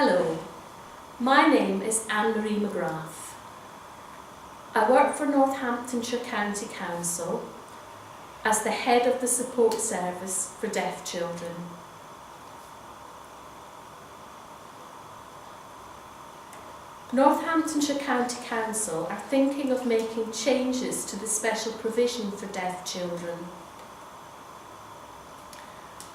Hello, my name is Anne-Marie McGrath. I work for Northamptonshire County Council as the head of the support service for deaf children. Northamptonshire County Council are thinking of making changes to the special provision for deaf children.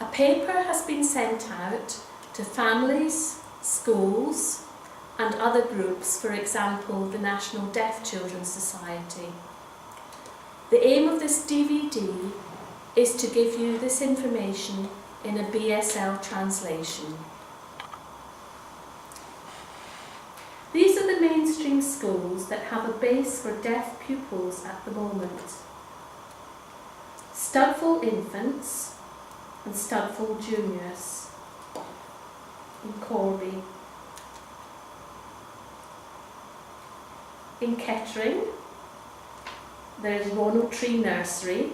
A paper has been sent out to families, schools and other groups, for example the National Deaf Children's Society. The aim of this DVD is to give you this information in a BSL translation. These are the mainstream schools that have a base for deaf pupils at the moment. Studful Infants and Studful Juniors in Corby. In Kettering, there is Ronald Tree Nursery.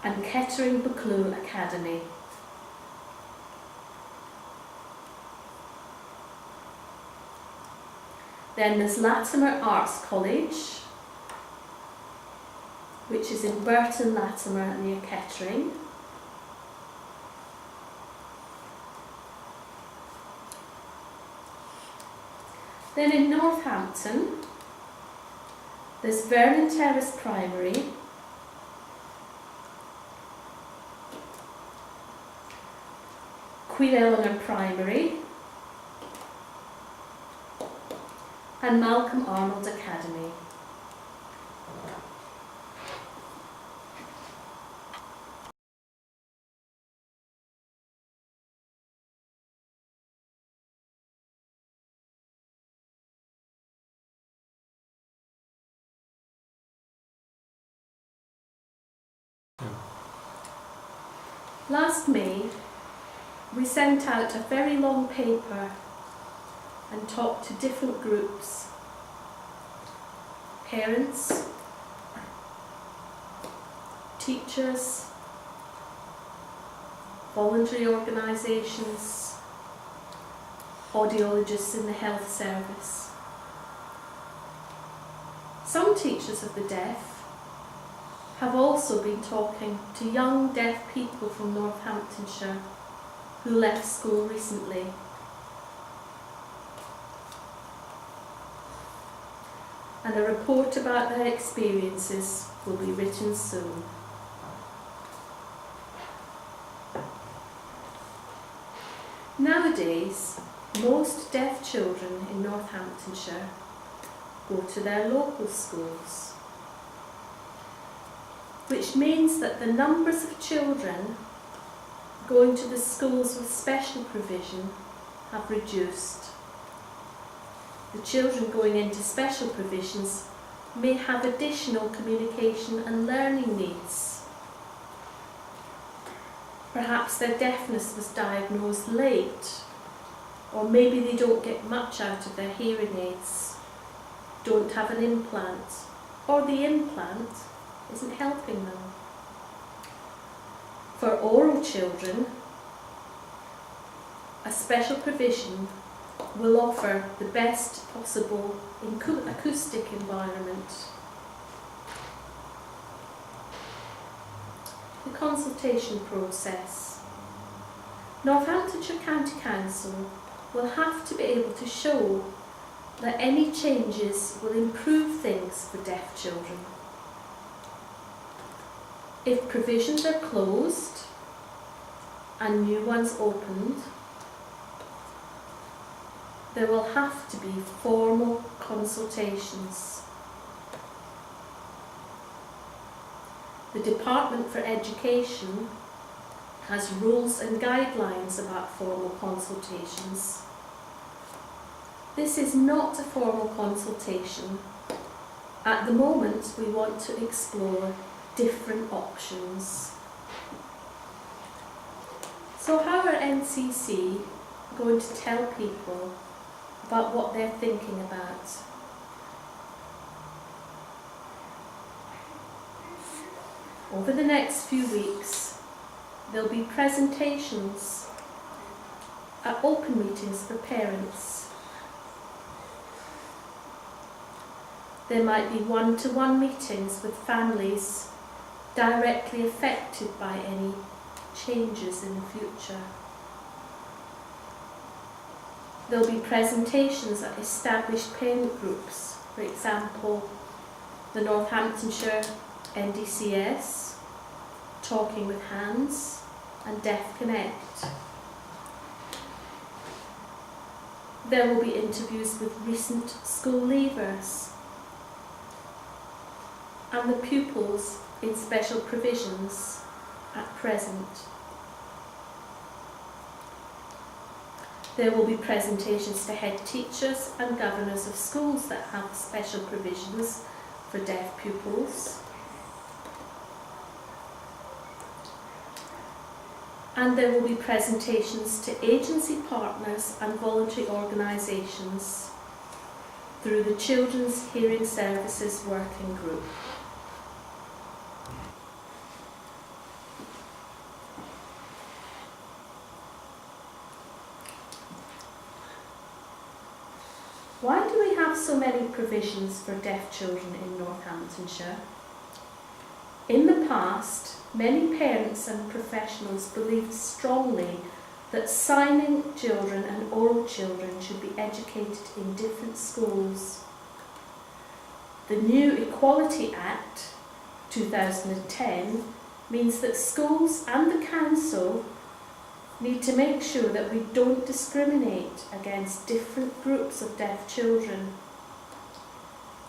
And Kettering Buccleuch Academy. Then there's Latimer Arts College, which is in Burton Latimer near Kettering. Then in Northampton, there's Vernon Terrace Primary, Queen Eleanor Primary, and Malcolm Arnold Academy. Last May, we sent out a very long paper and talked to different groups, parents, teachers, voluntary organisations, audiologists in the health service. Some teachers of the deaf have also been talking to young deaf people from Northamptonshire who left school recently. And a report about their experiences will be written soon. Nowadays, most deaf children in Northamptonshire go to their local schools, which means that the numbers of children going to the schools with special provision have reduced. The children going into special provisions may have additional communication and learning needs. Perhaps their deafness was diagnosed late, or maybe they don't get much out of their hearing aids, don't have an implant, or the implant isn't helping them. For oral children, a special provision will offer the best possible acoustic environment. The consultation process. Northamptonshire County Council will have to be able to show that any changes will improve things for deaf children. If provisions are closed and new ones opened, there will have to be formal consultations. The Department for Education has rules and guidelines about formal consultations. This is not a formal consultation. At the moment, we want to explore different options. So how are NCC going to tell people about what they're thinking about? Over the next few weeks, There'll be presentations at open meetings for parents. There might be one-to-one meetings with families directly affected by any changes in the future. There'll be presentations at established parent groups, for example, the Northamptonshire NDCS, Talking with Hands, and Deaf Connect. There will be interviews with recent school leavers and the pupils in special provisions at present. There will be presentations to head teachers and governors of schools that have special provisions for deaf pupils. And there will be presentations to agency partners and voluntary organisations through the Children's Hearing Services Working Group. Why do we have so many provisions for deaf children in Northamptonshire? In the past, many parents and professionals believed strongly that signing children and oral children should be educated in different schools. The new Equality Act 2010 means that schools and the council need to make sure that we don't discriminate against different groups of deaf children.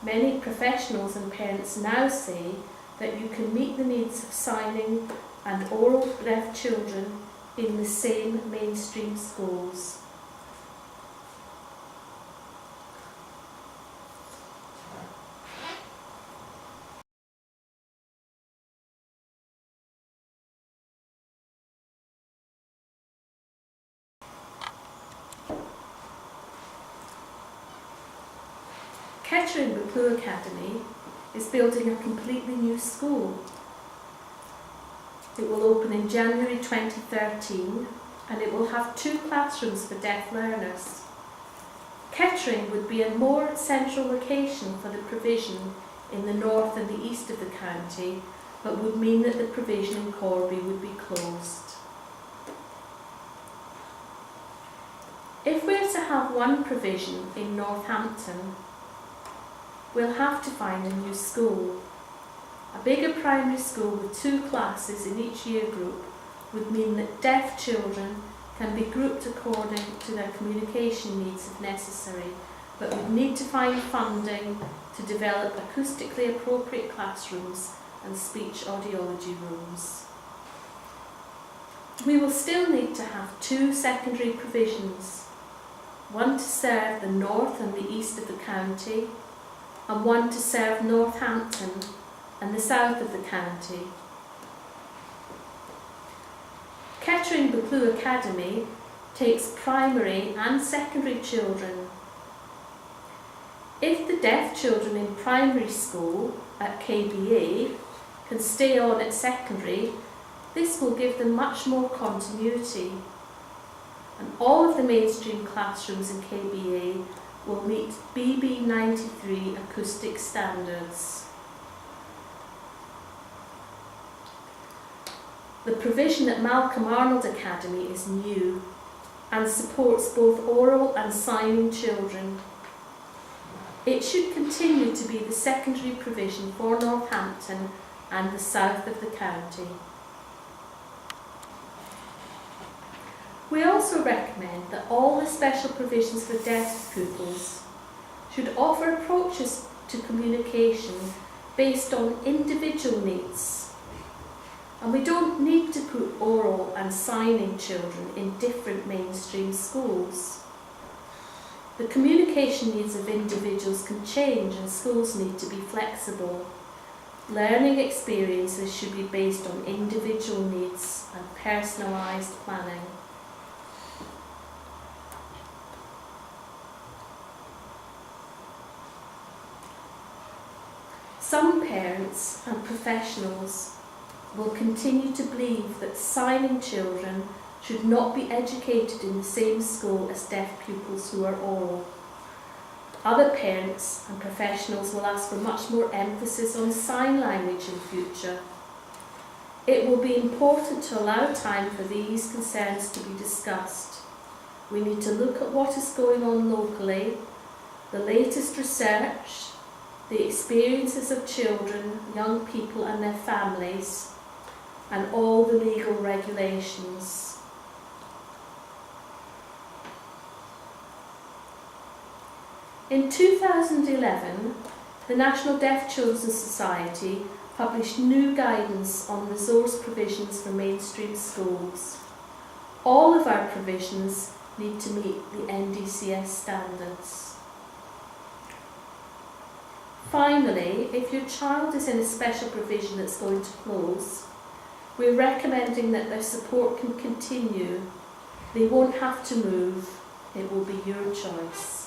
Many professionals and parents now say that you can meet the needs of signing and oral deaf children in the same mainstream schools. Kettering Buccleuch Academy is building a completely new school. It will open in January 2013 and it will have 2 classrooms for deaf learners. Kettering would be a more central location for the provision in the north and the east of the county, but would mean that the provision in Corby would be closed. If we're to have one provision in Northampton, we'll have to find a new school. A bigger primary school with 2 classes in each year group would mean that deaf children can be grouped according to their communication needs if necessary, but would need to find funding to develop acoustically appropriate classrooms and speech audiology rooms. We will still need to have 2 secondary provisions, one to serve the north and the east of the county, and one to serve Northampton and the south of the county. Kettering Buccleuch Academy takes primary and secondary children. If the deaf children in primary school at KBA can stay on at secondary, this will give them much more continuity. And all of the mainstream classrooms in KBA will meet BB93 acoustic standards. The provision at Malcolm Arnold Academy is new and supports both oral and signing children. It should continue to be the secondary provision for Northampton and the south of the county. We also recommend that all the special provisions for deaf pupils should offer approaches to communication based on individual needs. And we don't need to put oral and signing children in different mainstream schools. The communication needs of individuals can change and schools need to be flexible. Learning experiences should be based on individual needs and personalised planning. Some parents and professionals will continue to believe that signing children should not be educated in the same school as deaf pupils who are oral. Other parents and professionals will ask for much more emphasis on sign language in future. It will be important to allow time for these concerns to be discussed. We need to look at what is going on locally, the latest research, the experiences of children, young people and their families, and all the legal regulations. In 2011, the National Deaf Children's Society published new guidance on resource provisions for mainstream schools. All of our provisions need to meet the NDCS standards. Finally, if your child is in a special provision that's going to close, we're recommending that their support can continue. They won't have to move. It will be your choice.